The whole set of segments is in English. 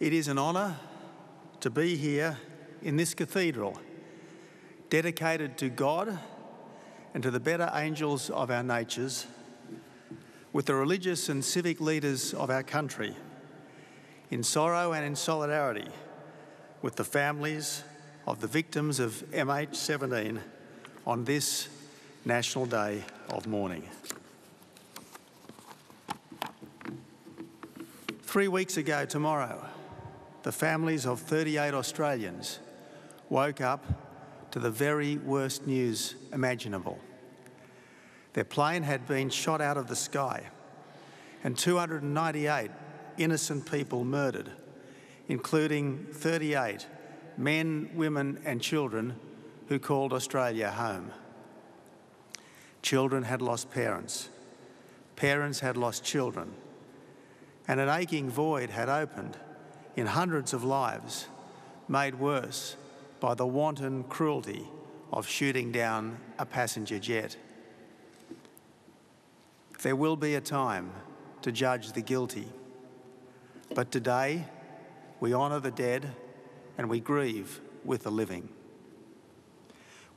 It is an honour to be here in this cathedral, dedicated to God and to the better angels of our natures, with the religious and civic leaders of our country, in sorrow and in solidarity with the families of the victims of MH17 on this National Day of Mourning. 3 weeks ago tomorrow, the families of 38 Australians woke up to the very worst news imaginable. Their plane had been shot out of the sky and 298 innocent people murdered, including 38 men, women and children who called Australia home. Children had lost parents, parents had lost children, and an aching void had opened in hundreds of lives, made worse by the wanton cruelty of shooting down a passenger jet. There will be a time to judge the guilty, but today we honour the dead and we grieve with the living.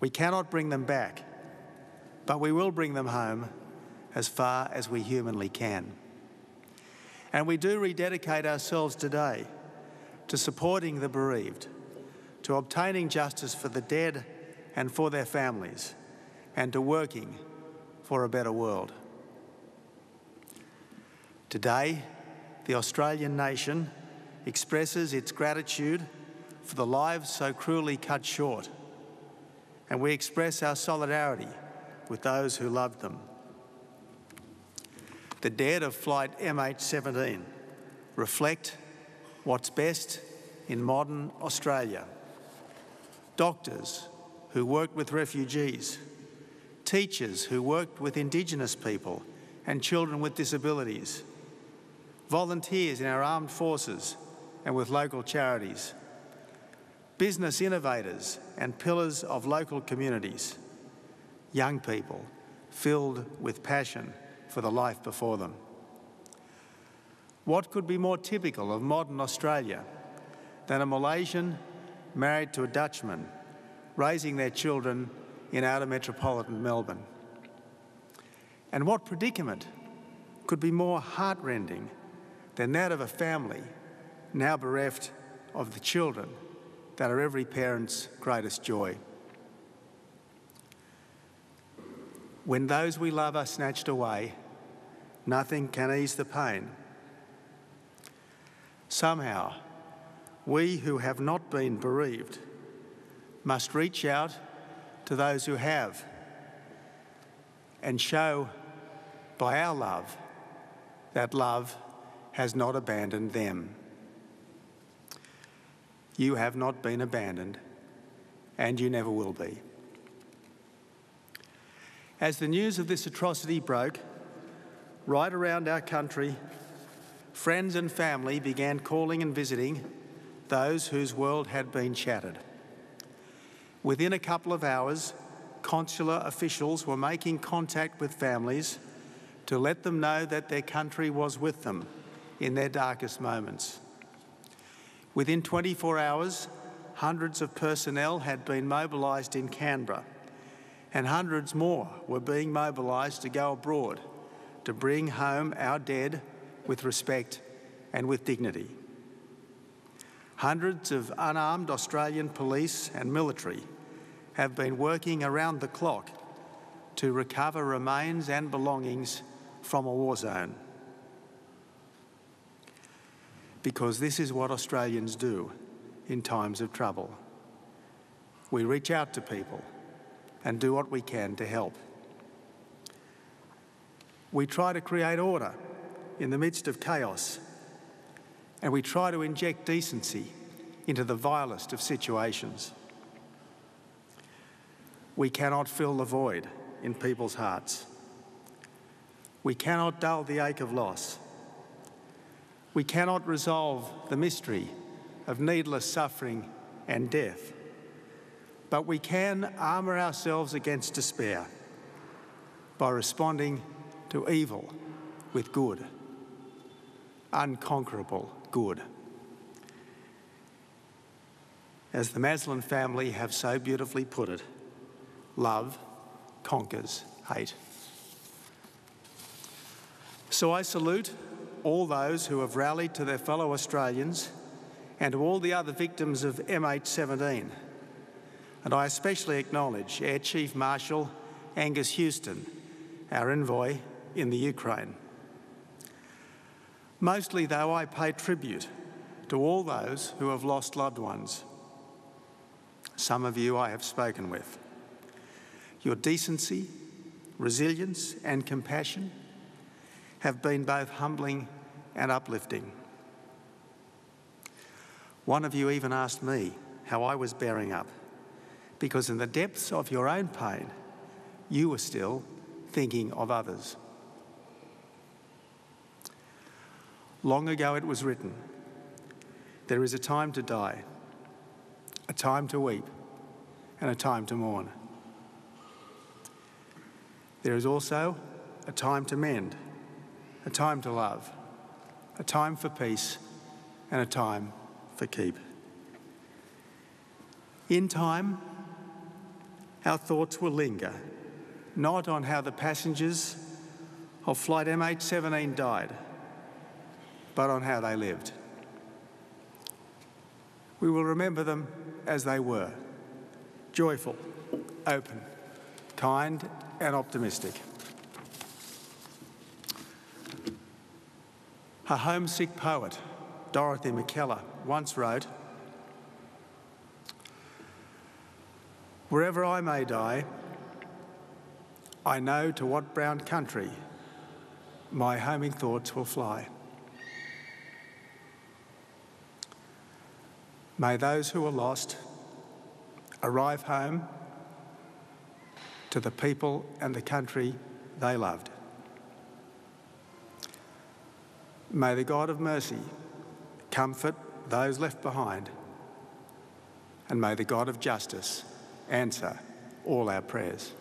We cannot bring them back, but we will bring them home as far as we humanly can. And we do rededicate ourselves today to supporting the bereaved, to obtaining justice for the dead and for their families, and to working for a better world. Today, the Australian nation expresses its gratitude for the lives so cruelly cut short, and we express our solidarity with those who loved them. The dead of flight MH17 reflect what's best in modern Australia. Doctors who worked with refugees, teachers who worked with Indigenous people and children with disabilities, volunteers in our armed forces and with local charities, business innovators and pillars of local communities, young people filled with passion for the life before them. What could be more typical of modern Australia than a Malaysian married to a Dutchman raising their children in outer metropolitan Melbourne? And what predicament could be more heartrending than that of a family now bereft of the children that are every parent's greatest joy? When those we love are snatched away, nothing can ease the pain. Somehow, we who have not been bereaved must reach out to those who have and show by our love that love has not abandoned them. You have not been abandoned, and you never will be. As the news of this atrocity broke, right around our country, friends and family began calling and visiting those whose world had been shattered. Within a couple of hours, consular officials were making contact with families to let them know that their country was with them in their darkest moments. Within 24 hours, hundreds of personnel had been mobilised in Canberra, and hundreds more were being mobilised to go abroad to bring home our dead with respect and with dignity. Hundreds of unarmed Australian police and military have been working around the clock to recover remains and belongings from a war zone. Because this is what Australians do in times of trouble. We reach out to people and do what we can to help. We try to create order in the midst of chaos, and we try to inject decency into the vilest of situations. We cannot fill the void in people's hearts. We cannot dull the ache of loss. We cannot resolve the mystery of needless suffering and death. But we can armour ourselves against despair by responding to evil with good, unconquerable good. As the Maslin family have so beautifully put it, love conquers hate. So I salute all those who have rallied to their fellow Australians and to all the other victims of MH17. And I especially acknowledge Air Chief Marshal Angus Houston, our envoy in the Ukraine. Mostly, though, I pay tribute to all those who have lost loved ones. Some of you I have spoken with. Your decency, resilience and compassion have been both humbling and uplifting. One of you even asked me how I was bearing up, because in the depths of your own pain, you were still thinking of others. Long ago it was written, there is a time to die, a time to weep, and a time to mourn. There is also a time to mend, a time to love, a time for peace, and a time for keep. In time, our thoughts will linger, not on how the passengers of flight MH17 died, but on how they lived. We will remember them as they were, joyful, open, kind and optimistic. A homesick poet, Dorothy McKellar, once wrote, "Wherever I may die, I know to what brown country my homing thoughts will fly." May those who are lost arrive home to the people and the country they loved. May the God of mercy comfort those left behind, and may the God of justice answer all our prayers.